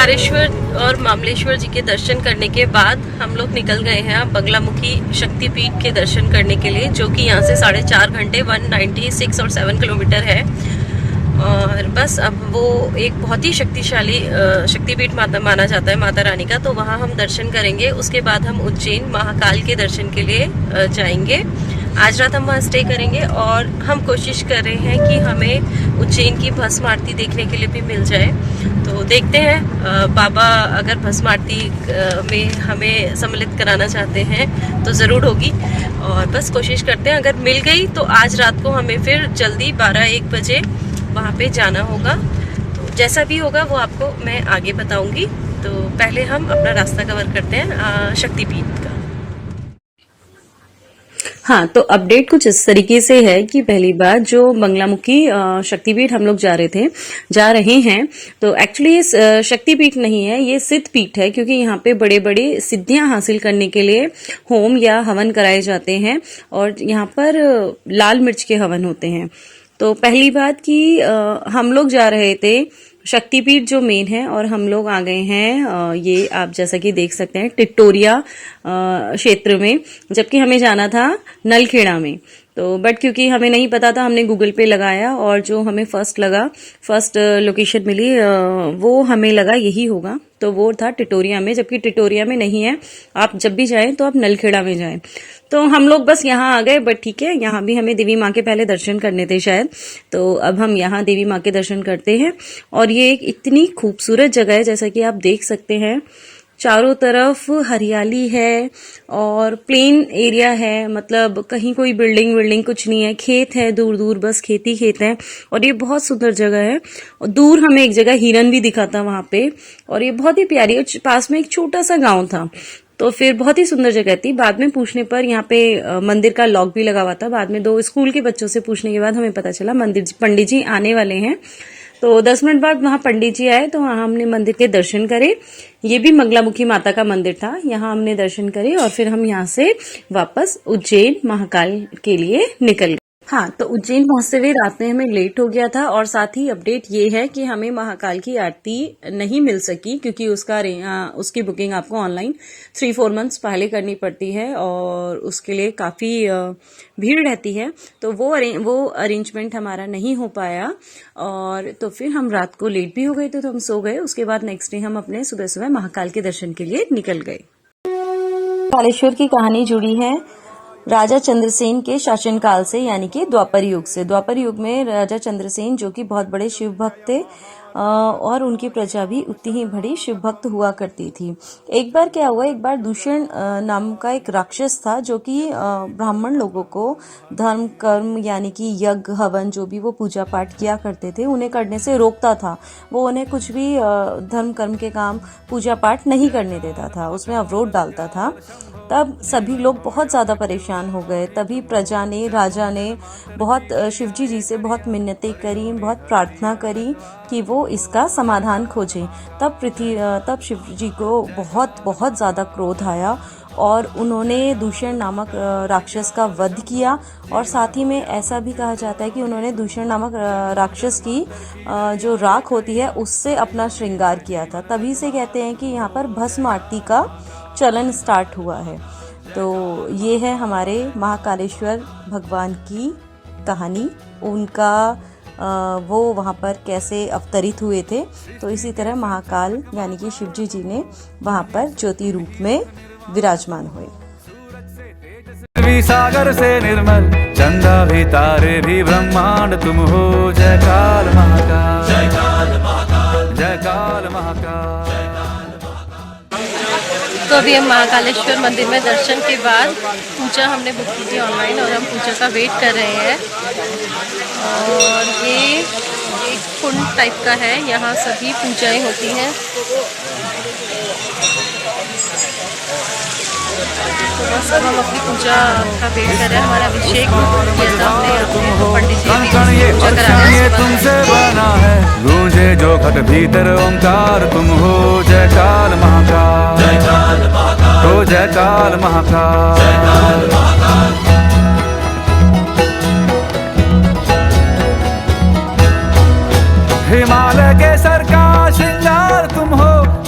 ओंकारेश्वर और मामलेश्वर जी के दर्शन करने के बाद हम लोग निकल गए हैं बगलामुखी शक्तिपीठ के दर्शन करने के लिए, जो कि यहाँ से 4.5 घंटे 196 और 7 किलोमीटर है। और बस अब वो एक बहुत ही शक्तिशाली शक्तिपीठ माना जाता है माता रानी का, तो वहाँ हम दर्शन करेंगे। उसके बाद हम उज्जैन महाकाल के दर्शन के लिए जाएंगे। आज रात हम वहाँ स्टे करेंगे और हम कोशिश कर रहे हैं कि हमें उज्जैन की भस्म आरती देखने के लिए भी मिल जाए। तो देखते हैं, बाबा अगर भस्म आरती में हमें सम्मिलित कराना चाहते हैं तो ज़रूर होगी। और बस कोशिश करते हैं, अगर मिल गई तो आज रात को हमें फिर जल्दी 12-1 बजे वहाँ पे जाना होगा। तो जैसा भी होगा वो आपको मैं आगे बताऊंगी। तो पहले हम अपना रास्ता कवर करते हैं शक्तिपीठ का। हाँ, तो अपडेट कुछ इस तरीके से है कि पहली बार जो बगलामुखी शक्तिपीठ हम लोग जा रहे हैं, तो एक्चुअली ये शक्तिपीठ नहीं है, ये सिद्ध पीठ है, क्योंकि यहाँ पे बड़े बड़े सिद्धियां हासिल करने के लिए होम या हवन कराए जाते हैं और यहाँ पर लाल मिर्च के हवन होते हैं। तो पहली बात कि हम लोग जा रहे थे शक्तिपीठ जो मेन है, और हम लोग आ गए हैं ये आप जैसा कि देख सकते हैं टिटोरिया क्षेत्र में, जबकि हमें जाना था नलखेड़ा में। तो बट क्योंकि हमें नहीं पता था, हमने गूगल पे लगाया और जो हमें फर्स्ट लोकेशन मिली वो हमें लगा यही होगा, तो वो था टिटोरिया में, जबकि टिटोरिया में नहीं है। आप जब भी जाएं तो आप नलखेड़ा में जाएं। तो हम लोग बस यहाँ आ गए, बट ठीक है, यहाँ भी हमें देवी माँ के पहले दर्शन करने थे शायद, तो अब हम यहाँ देवी माँ के दर्शन करते हैं। और ये एक इतनी खूबसूरत जगह है, जैसा कि आप देख सकते हैं, चारों तरफ हरियाली है और प्लेन एरिया है, मतलब कहीं कोई बिल्डिंग कुछ नहीं है, खेत है, दूर दूर बस खेत है। और ये बहुत सुंदर जगह है। और दूर हमें एक जगह हिरन भी दिखा था वहां पे, और ये बहुत ही प्यारी, और पास में एक छोटा सा गांव था। तो फिर बहुत ही सुंदर जगह थी। बाद में पूछने पर यहाँ पे मंदिर का लॉक भी लगा हुआ था। बाद में 2 स्कूल के बच्चों से पूछने के बाद हमें पता चला पंडित जी आने वाले हैं। तो 10 मिनट बाद वहां पंडित जी आए, तो वहां हमने मंदिर के दर्शन करे। ये भी बगलामुखी माता का मंदिर था, यहाँ हमने दर्शन करे और फिर हम यहाँ से वापस उज्जैन महाकाल के लिए निकल गए। हाँ, तो उज्जैन पहुंचते हुए रात में हमें लेट हो गया था, और साथ ही अपडेट ये है कि हमें महाकाल की आरती नहीं मिल सकी, क्योंकि उसकी बुकिंग आपको ऑनलाइन 3-4 मंथ्स पहले करनी पड़ती है और उसके लिए काफ़ी भीड़ रहती है। तो वो अरेंजमेंट हमारा नहीं हो पाया, और तो फिर हम रात को लेट भी हो गए थे, तो हम सो गए। उसके बाद नेक्स्ट डे हम अपने सुबह महाकाल के दर्शन के लिए निकल गए। कालेश्वर की कहानी जुड़ी है राजा चंद्रसेन के शासनकाल से, यानी कि द्वापर युग से। द्वापर युग में राजा चंद्रसेन, जो कि बहुत बड़े शिव भक्त थे, और उनकी प्रजा भी उतनी ही बड़ी शिव भक्त हुआ करती थी। एक बार क्या हुआ, एक बार दूषण नाम का एक राक्षस था, जो कि ब्राह्मण लोगों को धर्म कर्म यानी कि यज्ञ हवन जो भी वो पूजा पाठ किया करते थे, उन्हें करने से रोकता था। वो उन्हें कुछ भी धर्म कर्म के काम पूजा पाठ नहीं करने देता था, उसमें अवरोध डालता था। तब सभी लोग बहुत ज़्यादा परेशान हो गए। तभी प्रजा ने, राजा ने बहुत शिवजी जी से बहुत मिन्नतें करी, बहुत प्रार्थना करी कि वो इसका समाधान खोजें। तब शिवजी को बहुत ज़्यादा क्रोध आया और उन्होंने दूषण नामक राक्षस का वध किया। और साथ ही में ऐसा भी कहा जाता है कि उन्होंने दूषण नामक राक्षस की जो राख होती है उससे अपना श्रृंगार किया था। तभी से कहते हैं कि यहाँ पर भस्म आरती का चलन स्टार्ट हुआ है। तो ये है हमारे महाकालेश्वर भगवान की कहानी, उनका वो वहाँ पर कैसे अवतरित हुए थे। तो इसी तरह महाकाल यानी कि शिवजी जी ने वहाँ पर ज्योति रूप में विराजमान हुए। सागर से निर्मल चंदा भी तारे भी ब्रह्मांड तुम हो। जय काल महाकाल, जय काल महाकाल, जय काल महाकाल। तो अभी हम महाकालेश्वर मंदिर में दर्शन के बाद पूजा हमने बुक की थी ऑनलाइन, और हम पूजा का वेट कर रहे हैं। और ये एक कुंड टाइप का है, यहाँ सभी पूजाएं होती हैं। तो बस अब हम अपनी पूजा का वेट कर रहे हैं। हमारा अभिषेक किया था हमने, तो पंडित जी भी पूजा करा रहे हैं। तुमसे बना है गूंजे जो घट भीतर ओंकार तुम हो। जय काल महाकाल, जय काल महाकाल, हो जय काल महाकाल, जय काल महाकाल। हिमालय के सर का श्रृंगार तुम हो।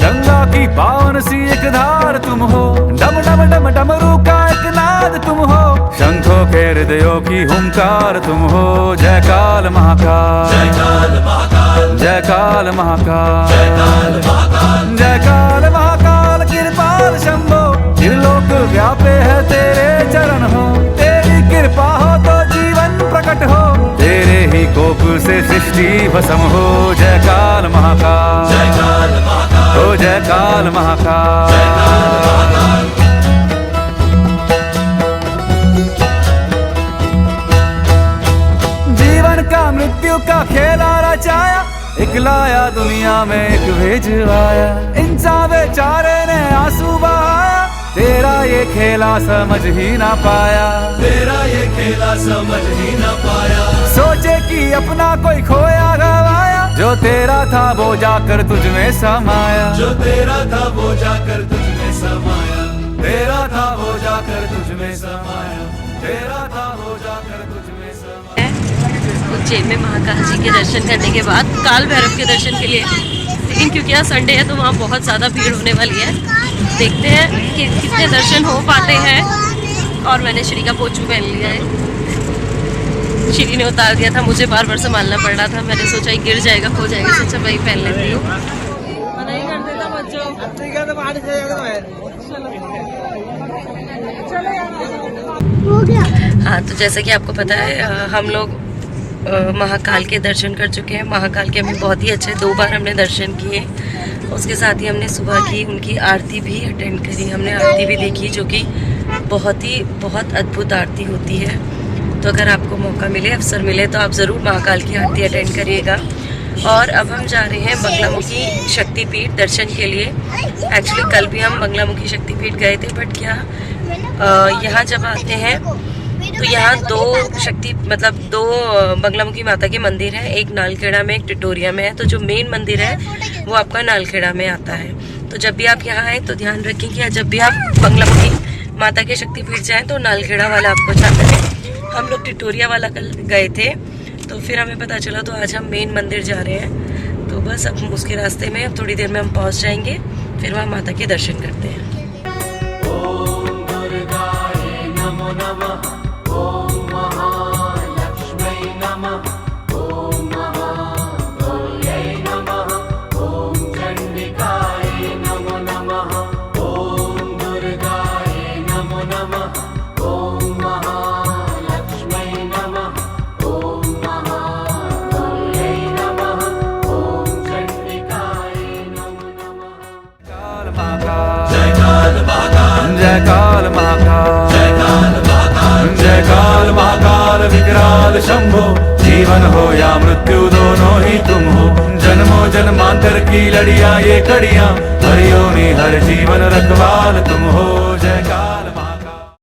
शंखों के हृदयों की हुंकार तुम हो। जय काल महाकाल, जय काल महाकाल, जय काल महाकाल, जय काल महाकाल, जय काल महाकाल कृपाल शंभो। त्रिलोक व्यापे है तेरे चरण हो, तेरी कृपा हो तो जीवन प्रकट हो, तेरे ही कोप से सृष्टि भस्म हो। जय काल महाकाल, जय काल महाकाल, ओ जय काल महाकाल, जय काल महाकाल। का मृत्यु का खेला रचाया, एक लाया दुनिया में एक भेजवाया। इंसान बेचारे ने आंसू बहाया, तेरा ये खेला समझ ही ना पाया, तेरा ये खेला समझ ही ना पाया। सोचे कि अपना कोई खोया गवाया, जो तेरा था वो जाकर तुझ में समाया, जो तेरा था वो जाकर तुझ में समाया, तेरा था वो जाकर तुझ में समाया, तेरा था वो जाकर तुझ में समाया। उज्जैन में महाकाल जी के दर्शन करने के बाद काल भैरव के दर्शन के लिए, लेकिन क्योंकि आज संडे है तो वहाँ बहुत ज़्यादा भीड़ होने वाली है। देखते हैं कि कितने दर्शन हो पाते हैं। और मैंने श्री का पोछू पहन लिया है, श्री ने उतार दिया था, मुझे बार बार संभालना पड़ रहा था। मैंने सोचा ही गिर जाएगा खो जाएगा, सोचा भाई पहन लेती हूँ। हाँ, तो जैसा कि आपको पता है हम लोग महाकाल के दर्शन कर चुके हैं। महाकाल के हमें बहुत ही अच्छे 2 बार हमने दर्शन किए। उसके साथ ही हमने सुबह की उनकी आरती भी अटेंड करी, हमने आरती भी देखी, जो कि बहुत अद्भुत आरती होती है। तो अगर आपको मौका मिले, अवसर मिले, तो आप ज़रूर महाकाल की आरती अटेंड करिएगा। और अब हम जा रहे हैं बंगलामुखी शक्तिपीठ दर्शन के लिए। एक्चुअली कल भी हम बंगलामुखी शक्तिपीठ गए थे, बट क्या यहाँ जब आते हैं तो यहाँ 2 बंगलामुखी माता के मंदिर है, एक नालखेड़ा में, एक टिटोरिया में है। तो जो मेन मंदिर है वो आपका नालखेड़ा में आता है। तो जब भी आप यहाँ आए तो ध्यान रखें कि जब भी आप बंगलामुखी माता के शक्तिपीठ जाएं तो नालखेड़ा वाला आपको जाना है। हम लोग टिटोरिया वाला कल गए थे, तो फिर हमें पता चला, तो आज हम मेन मंदिर जा रहे हैं। तो बस अब उसके रास्ते में अब थोड़ी देर में हम पहुँच जाएंगे, फिर वहाँ माता के दर्शन करते हैं। जय काल महाकाल, जय काल महाकाल, जय काल महाकाल विकराल शंभो। जीवन हो या मृत्यु दोनों ही तुम हो, जन्मों जन्मांतर की लड़ियां ये कड़ियां, हरियों हर जीवन रखवाल तुम हो। जय काल।